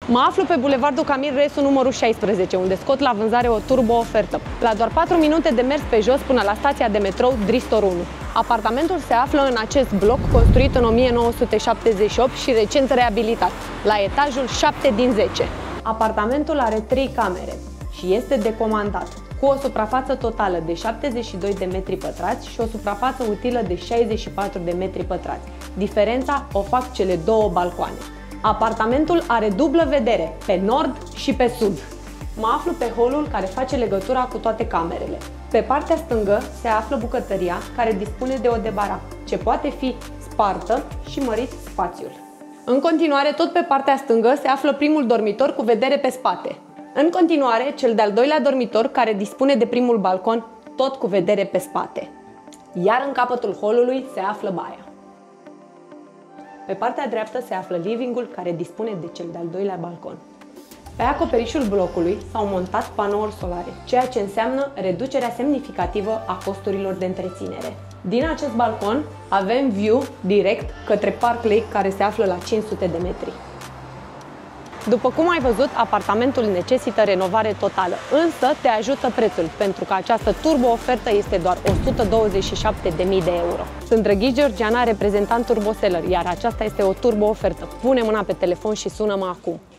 Mă aflu pe Bulevardul Camil Resu numărul 16, unde scot la vânzare o turbo-ofertă. La doar 4 minute de mers pe jos până la stația de metrou Dristor 1. Apartamentul se află în acest bloc, construit în 1978 și recent reabilitat, la etajul 7 din 10. Apartamentul are 3 camere și este decomandat, cu o suprafață totală de 72 de metri pătrați și o suprafață utilă de 64 de metri pătrați. Diferența o fac cele două balcoane. Apartamentul are dublă vedere, pe nord și pe sud. Mă aflu pe holul care face legătura cu toate camerele. Pe partea stângă se află bucătăria, care dispune de o debara, ce poate fi spartă și mărit spațiul. În continuare, tot pe partea stângă se află primul dormitor cu vedere pe spate. În continuare, cel de-al doilea dormitor, care dispune de primul balcon, tot cu vedere pe spate. Iar în capătul holului se află baia. Pe partea dreaptă se află livingul, care dispune de cel de-al doilea balcon. Pe acoperișul blocului s-au montat panouri solare, ceea ce înseamnă reducerea semnificativă a costurilor de întreținere. Din acest balcon avem view direct către Park Lake, care se află la 500 de metri. După cum ai văzut, apartamentul necesită renovare totală, însă te ajută prețul, pentru că această turbo-ofertă este doar 127.000 de euro. Sunt Drăghiș Georgiana, reprezentant Turbo Seller, iar aceasta este o turbo-ofertă. Pune mâna pe telefon și sună-mă acum!